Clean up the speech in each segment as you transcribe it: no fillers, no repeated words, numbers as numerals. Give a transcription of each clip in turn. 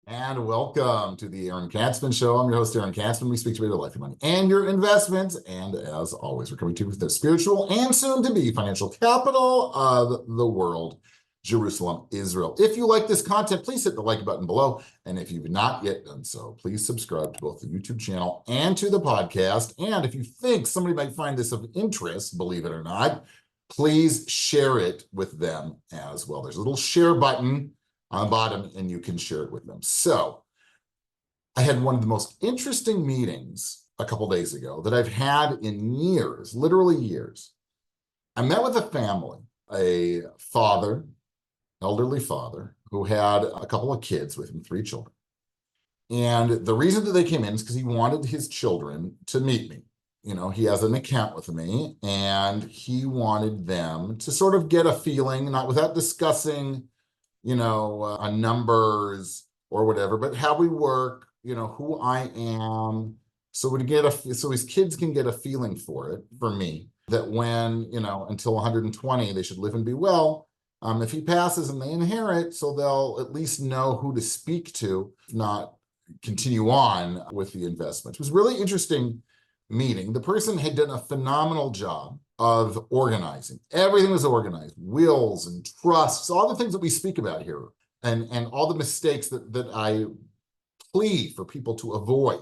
And welcome to the Aaron Katzman Show. I'm your host, Aaron Katzman. We speak to you about your life, your money, and your investments. And as always, we're coming to you with the spiritual and soon-to-be financial capital of the world, Jerusalem, Israel. If you like this content, please hit the like button below. And if you've not yet done so, please subscribe to both the YouTube channel and to the podcast. And if you think somebody might find this of interest, believe it or not, please share it with them as well. There's a little share button on the bottom, and you can share it with them. So I had one of the most interesting meetings a couple days ago that I've had in years, literally years. I met with a family, a father, elderly father, who had a couple of kids with him, 3 children. And the reason that they came in is because he wanted his children to meet me. You know, he has an account with me, and he wanted them to sort of get a feeling, not without discussing numbers or whatever, but how we work, who I am. So so his kids can get a feeling for it, for me, that when, until 120, they should live and be well. If he passes and they inherit, so they'll at least know who to speak to, if not continue on with the investment. It was a really interesting meeting. The person had done a phenomenal job of organizing. Everything was organized, wills and trusts, all the things that we speak about here, and all the mistakes that I plead for people to avoid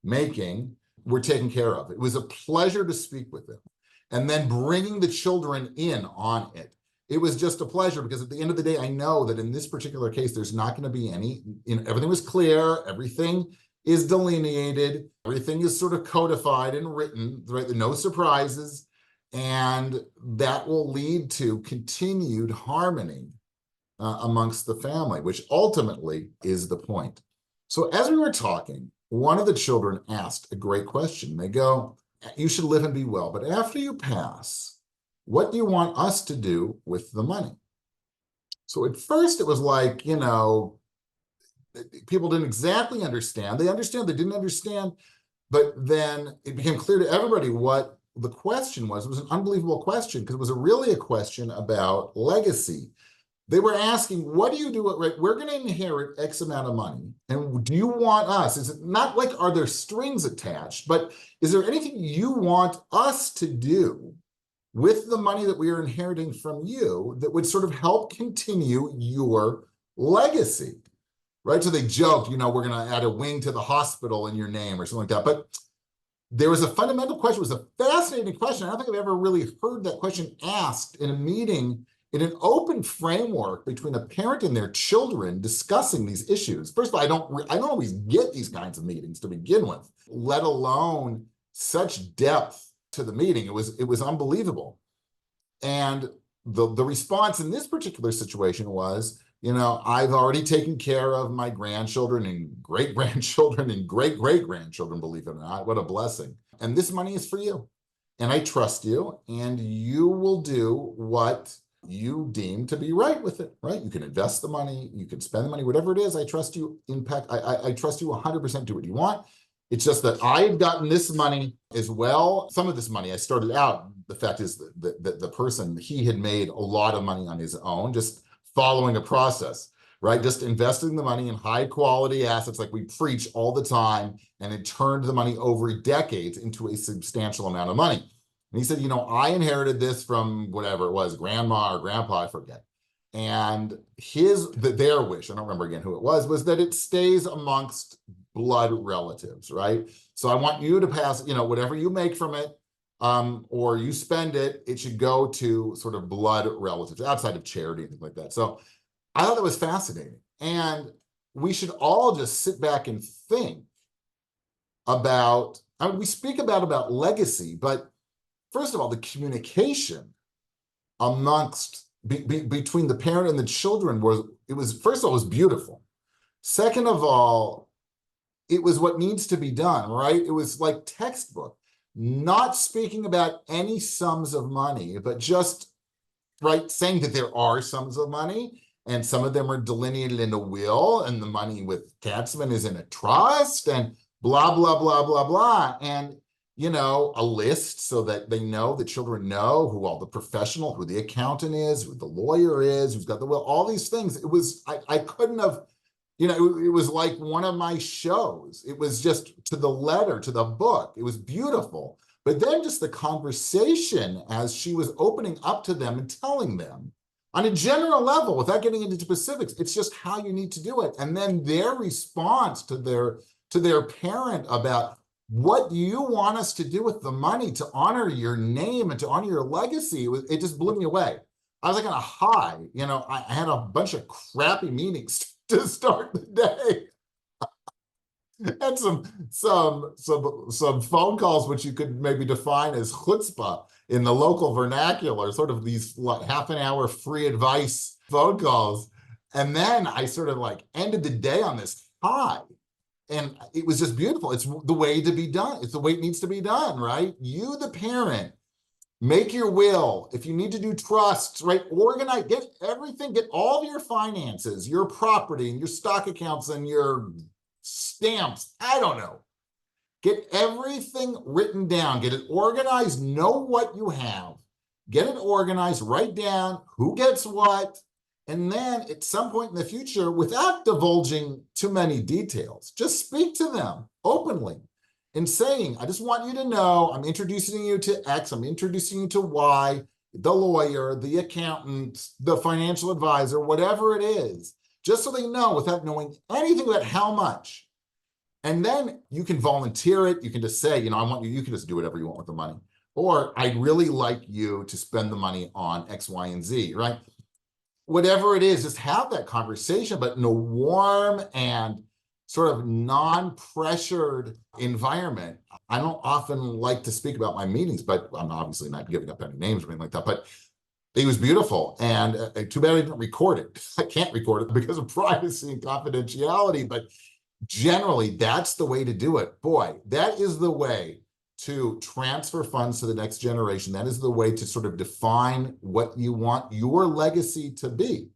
making were taken care of. It was a pleasure to speak with them. And then bringing the children in on it. It was just a pleasure, because at the end of the day, I know that in this particular case, there's not going to be everything was clear, everything is delineated, everything is sort of codified and written, right? No surprises. And that will lead to continued harmony amongst the family, which ultimately is the point. So as we were talking, one of the children asked a great question. They go, "You should live and be well, but after you pass, what do you want us to do with the money?" So at first it was like, people didn't exactly understand. They didn't understand. But then it became clear to everybody what the question was. It was an unbelievable question, because it was really a question about legacy. They were asking, what do you do? Right? We're going to inherit X amount of money. And do you want us? Is it not like, are there strings attached? But is there anything you want us to do with the money that we are inheriting from you that would sort of help continue your legacy? Right? So they joked, we're going to add a wing to the hospital in your name or something like that. But there was a fundamental question. It was a fascinating question. I don't think I've ever really heard that question asked in a meeting in an open framework between a parent and their children discussing these issues. First of all, I don't always get these kinds of meetings to begin with, let alone such depth to the meeting. It was unbelievable. And the response in this particular situation was, I've already taken care of my grandchildren and great-grandchildren and great-great-grandchildren, believe it or not. What a blessing. And this money is for you. And I trust you, and you will do what you deem to be right with it, right? You can invest the money, you can spend the money, whatever it is. I trust you. I trust you 100% do what you want. It's just that I've gotten this money as well. Some of this money, I started out, the fact is that the person, he had made a lot of money on his own, just following a process, right? Just investing the money in high quality assets like we preach all the time, and it turned the money over decades into a substantial amount of money. And he said, I inherited this from whatever it was, grandma or grandpa, I forget. And their wish, I don't remember again who it was that it stays amongst blood relatives, right? So I want you to pass, whatever you make from it, or you spend it, it should go to sort of blood relatives outside of charity and things like that. So I thought that was fascinating. And we should all just sit back and think about, we speak about legacy, but first of all, the communication amongst between the parent and the children first of all, was beautiful. Second of all, it was what needs to be done, right? It was like textbook. Not speaking about any sums of money, but just, right, saying that there are sums of money, and some of them are delineated in a will, and the money with Katzman is in a trust, and blah, blah, blah, blah, blah. And, a list so that the children know who all the professional, who the accountant is, who the lawyer is, who's got the will, all these things. I couldn't have You know, it was like one of my shows. It was just to the letter, to the book. It was beautiful. But then just the conversation as she was opening up to them and telling them on a general level, without getting into specifics, it's just how you need to do it. And then their response to their parent about, what do you want us to do with the money to honor your name and to honor your legacy? It just blew me away. I was like on a high, you know, I had a bunch of crappy meetings to start the day. And some phone calls, which you could maybe define as chutzpah in the local vernacular, sort of these half an hour free advice phone calls. And then I sort of like ended the day on this high. And it was just beautiful. It's the way to be done. It's the way it needs to be done, right? You, the parent, make your will. If you need to do trusts, right? Organize, get everything, get all of your finances, your property and your stock accounts and your stamps. I don't know. Get everything written down, get it organized, know what you have, get it organized, write down who gets what. And then at some point in the future, without divulging too many details, just speak to them openly and saying, I just want you to know, I'm introducing you to X, I'm introducing you to Y, the lawyer, the accountant, the financial advisor, whatever it is, just so they know without knowing anything about how much. And then you can volunteer it. You can just say, you know, I want you, you can just do whatever you want with the money. Or I'd really like you to spend the money on X, Y, and Z, right? Whatever it is, just have that conversation, but in a warm and sort of non-pressured environment. I don't often like to speak about my meetings, but I'm obviously not giving up any names or anything like that, but it was beautiful. And too bad I didn't record it. I can't record it because of privacy and confidentiality, but generally that's the way to do it. Boy, that is the way to transfer funds to the next generation. That is the way to sort of define what you want your legacy to be.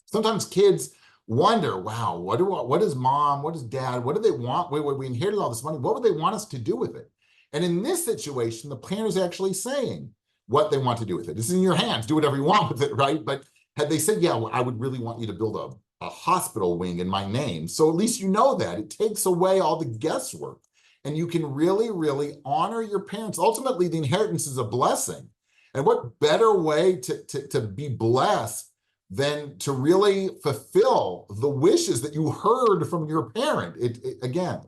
Sometimes kids wonder, wow, what is mom, what is dad, what do they want? We inherited all this money. What would they want us to do with it? And in this situation, the planner is actually saying what they want to do with it. It's in your hands, do whatever you want with it, right? But had they said, yeah, well, I would really want you to build a hospital wing in my name. So at least you know that. It takes away all the guesswork. And you can really, really honor your parents. Ultimately, the inheritance is a blessing. And what better way to be blessed than to really fulfill the wishes that you heard from your parent? Again,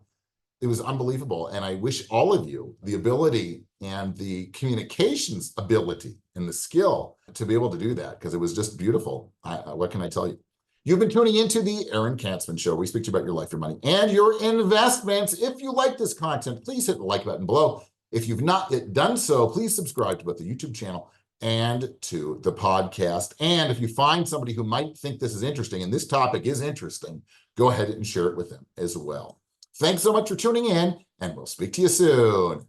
it was unbelievable. And I wish all of you the ability and the communications ability and the skill to be able to do that, because it was just beautiful. What can I tell you? You've been tuning into the Aaron Katzman Show. We speak to you about your life, your money, and your investments. If you like this content, please hit the like button below. If you've not yet done so, please subscribe to both the YouTube channel and to the podcast. And if you find somebody who might think this is interesting and this topic is interesting, go ahead and share it with them as well. Thanks so much for tuning in, and we'll speak to you soon.